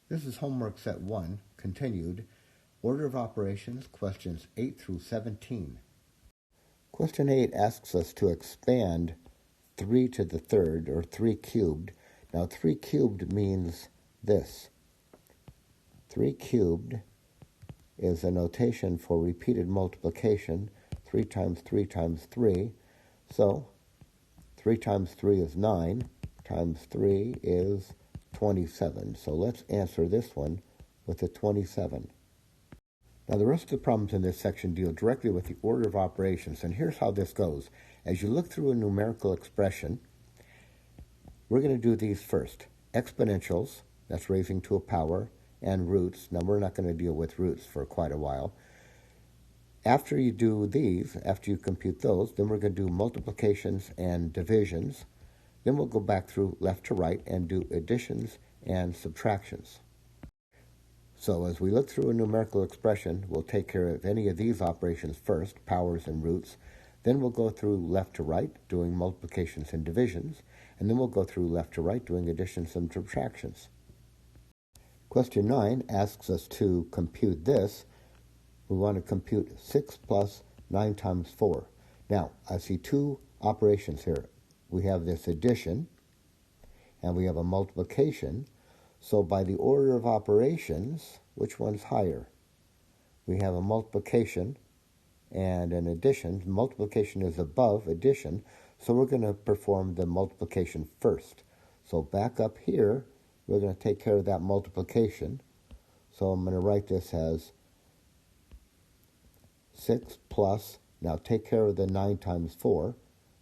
This is homework set 1, continued, order of operations, questions 8 through 17. Question 8 asks us to expand 3 to the third, or 3 cubed. Now 3 cubed means this. 3 cubed is a notation for repeated multiplication, 3 times 3 times 3. So 3 times 3 is 9, times 3 is 27. So let's answer this one with a 27. Now the rest of the problems in this section deal directly with the order of operations, and here's how this goes. As you look through a numerical expression, we're going to do these first. Exponentials, that's raising to a power, and roots. Now we're not going to deal with roots for quite a while. After you do these, after you compute those, then we're going to do multiplications and divisions. Then we'll go back through left to right and do additions and subtractions. So as we look through a numerical expression, we'll take care of any of these operations first, powers and roots. Then we'll go through left to right, doing multiplications and divisions. And then we'll go through left to right, doing additions and subtractions. Question 9 asks us to compute this. We want to compute 6 plus 9 times 4. Now, I see two operations here. We have this addition, and we have a multiplication. So by the order of operations, which one's higher? We have a multiplication and an addition. Multiplication is above addition, so we're going to perform the multiplication first. So back up here, we're going to take care of that multiplication. So I'm going to write this as 6 plus, now take care of the 9 times 4.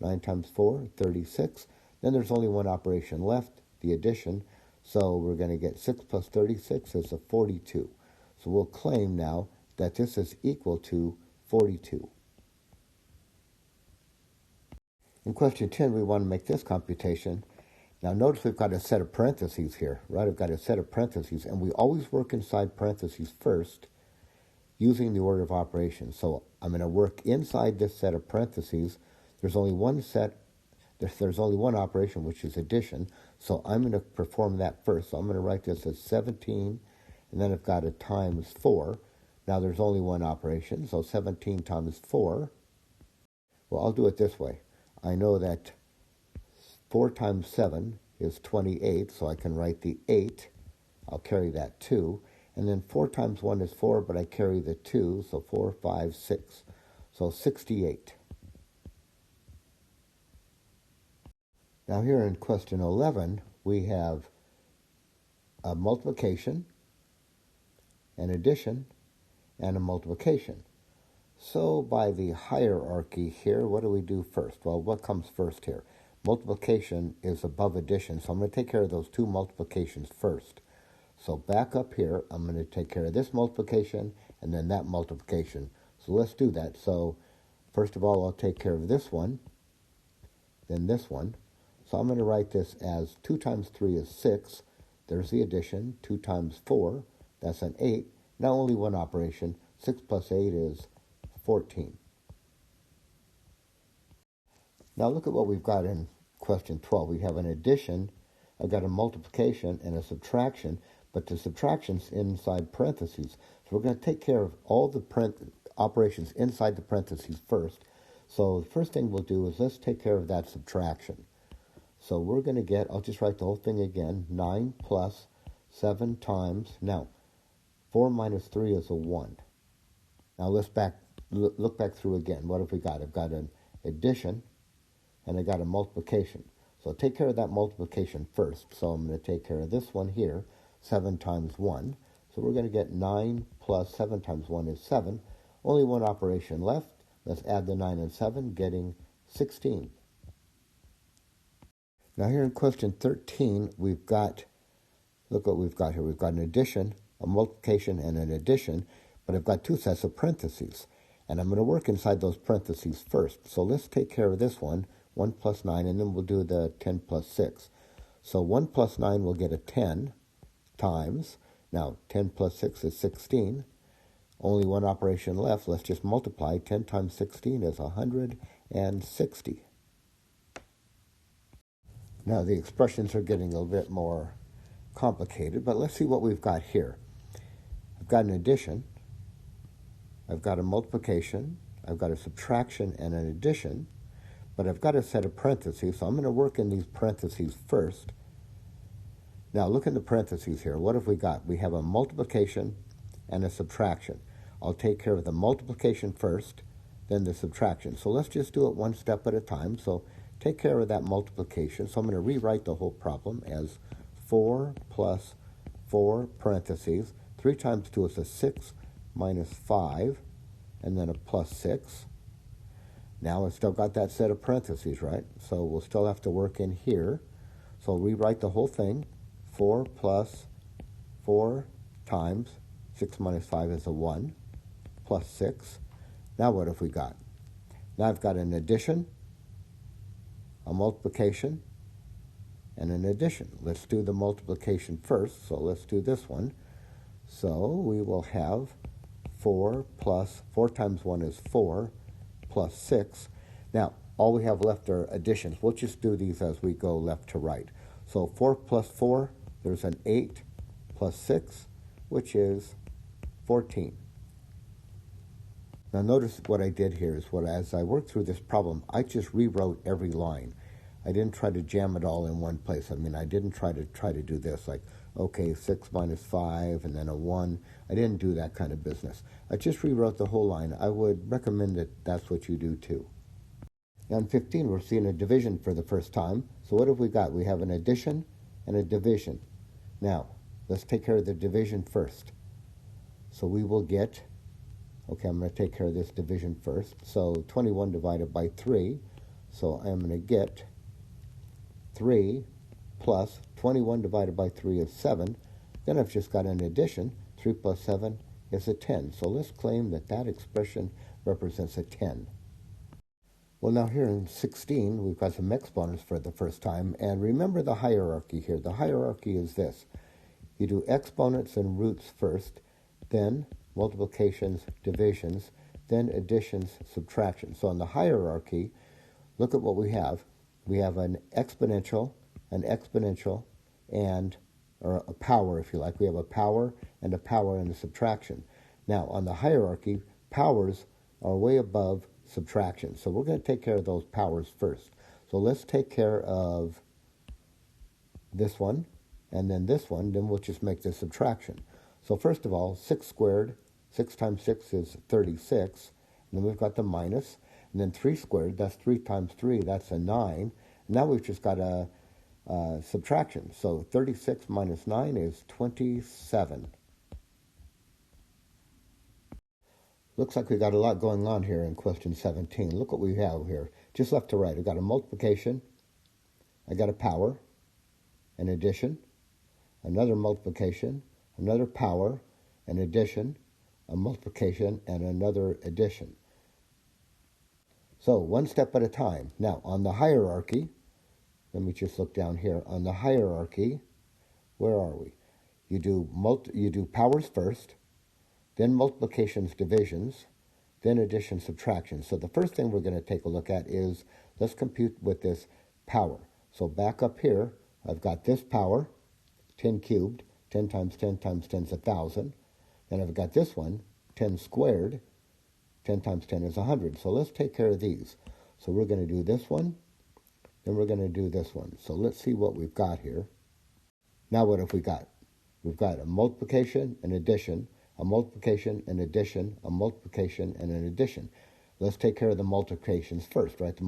9 times 4, 36. Then there's only one operation left, the addition. So we're going to get 6 plus 36 is a 42. So we'll claim now that this is equal to 42. In question 10, we want to make this computation. Now notice we've got a set of parentheses here, right? I've got a set of parentheses, and we always work inside parentheses first using the order of operations. So I'm going to work inside this set of parentheses. There's only one operation, which is addition, so I'm going to perform that first. So I'm going to write this as 17, and then I've got a times 4. Now there's only one operation, so 17 times 4. Well, I'll do it this way. I know that 4 times 7 is 28, so I can write the 8. I'll carry that 2. And then 4 times 1 is 4, but I carry the 2, so 4, 5, 6. So 68. Now here in question 11, we have a multiplication, an addition, and a multiplication. So by the hierarchy here, what do we do first? Well, what comes first here? Multiplication is above addition, so I'm going to take care of those two multiplications first. So back up here, I'm going to take care of this multiplication and then that multiplication. So let's do that. So first of all, I'll take care of this one, then this one. So I'm going to write this as 2 times 3 is 6. There's the addition. 2 times 4, that's an 8. Now only one operation. 6 plus 8 is 14. Now look at what we've got in question 12. We have an addition. I've got a multiplication and a subtraction, but the subtraction's inside parentheses. So we're going to take care of all the operations inside the parentheses first. So the first thing we'll do is let's take care of that subtraction. So we're going to get, I'll just write the whole thing again, 9 plus 7 times, now 4 minus 3 is a 1. Now let's look back through again. What have we got? I've got an addition and I got a multiplication. So take care of that multiplication first. So I'm going to take care of this one here, 7 times 1. So we're going to get 9 plus 7 times 1 is 7. Only one operation left. Let's add the 9 and 7, getting 16. Now here in question 13, we've got, look what we've got here. We've got an addition, a multiplication, and an addition, but I've got two sets of parentheses. And I'm going to work inside those parentheses first. So let's take care of this one, 1 plus 9, and then we'll do the 10 plus 6. So 1 plus 9 will get a 10 times. Now 10 plus 6 is 16. Only one operation left. Let's just multiply. 10 times 16 is 160. Now the expressions are getting a little bit more complicated, but let's see what we've got here. I've got an addition, I've got a multiplication, I've got a subtraction and an addition, but I've got a set of parentheses, so I'm going to work in these parentheses first. Now look in the parentheses here. What have we got? We have a multiplication and a subtraction. I'll take care of the multiplication first, then the subtraction. So let's just do it one step at a time. So take care of that multiplication. So I'm going to rewrite the whole problem as 4 plus 4 parentheses. 3 times 2 is a 6 minus 5, and then a plus 6. Now it's still got that set of parentheses, right? So we'll still have to work in here. So I'll rewrite the whole thing. 4 plus 4 times 6 minus 5 is a 1, plus 6. Now what have we got? Now I've got an addition, a multiplication, and an addition. Let's do the multiplication first, so let's do this one. So we will have 4 plus 4 times 1 is 4, plus 6. Now, all we have left are additions. We'll just do these as we go left to right. So 4 plus 4, there's an 8, plus 6, which is 14. Now notice what I did here is as I worked through this problem, I just rewrote every line. I didn't try to jam it all in one place. I mean, I didn't try to do this like, okay, 6 minus 5 and then a 1. I didn't do that kind of business. I just rewrote the whole line. I would recommend that that's what you do too. Now in 15, we're seeing a division for the first time. So what have we got? We have an addition and a division. Now, let's take care of the division first. So we will get, okay, I'm going to take care of this division first. So 21 divided by 3. So I'm going to get 3 plus 21 divided by 3 is 7. Then I've just got an addition. 3 plus 7 is a 10. So let's claim that that expression represents a 10. Well, now here in 16, we've got some exponents for the first time. And remember the hierarchy here. The hierarchy is this. You do exponents and roots first, then multiplications, divisions, then additions, subtractions. So in the hierarchy, look at what we have. We have an exponential, and or a power, if you like. We have a power and a subtraction. Now, on the hierarchy, powers are way above subtraction. So we're going to take care of those powers first. So let's take care of this one, and then this one, then we'll just make the subtraction. So first of all, 6 squared, 6 times 6 is 36, and then we've got the minus, and then 3 squared, that's 3 times 3, that's a 9, and now we've just got a subtraction. So 36 minus 9 is 27. Looks like we got a lot going on here in question 17. Look what we have here. Just left to right. I've got a multiplication. I got a power, an addition, another multiplication, another power, an addition, a multiplication, and another addition. So one step at a time. Now, on the hierarchy, let me just look down here. On the hierarchy, where are we? You do powers first, then multiplications, divisions, then addition, subtraction. So the first thing we're going to take a look at is, let's compute with this power. So back up here, I've got this power, 10 cubed, 10 times 10 times 10 is 1,000. Then I've got this one, 10 squared, 10 times 10 is 100. So let's take care of these. So we're going to do this one, then we're going to do this one. So let's see what we've got here. Now what have we got? We've got a multiplication, an addition, a multiplication, an addition, a multiplication, and an addition. Let's take care of the multiplications first, right? The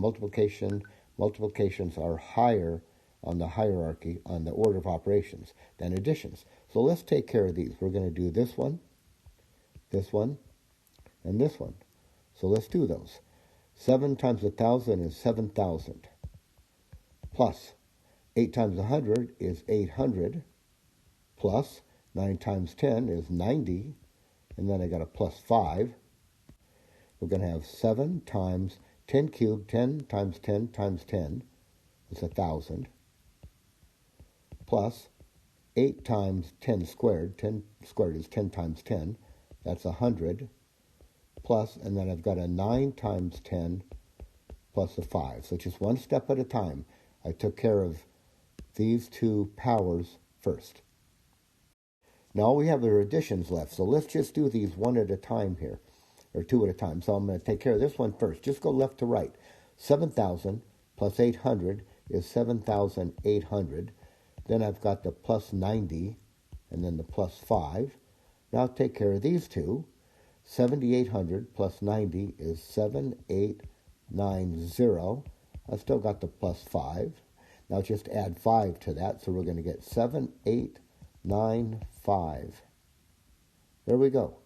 multiplications are higher on the hierarchy, on the order of operations, than additions. So let's take care of these. We're going to do this one, and this one. So let's do those. 7 times 1,000 is 7,000. Plus 8 times 100 is 800. Plus 9 times 10 is 90, and then I got a plus 5. We're going to have 7 times 10 cubed, 10 times 10 times 10 is 1,000, plus 8 times 10 squared, 10 squared is 10 times 10, that's 100, plus, and then I've got a 9 times 10 plus a 5. So just one step at a time. I took care of these two powers first. Now we have our additions left, so let's just do these one at a time here, or two at a time. So I'm going to take care of this one first. Just go left to right. 7,000 plus 800 is 7,800. Then I've got the plus 90, and then the plus 5. Now take care of these two. 7,800 plus 90 is 7,890. I've still got the plus 5. Now just add 5 to that, so we're going to get 7,895. There we go.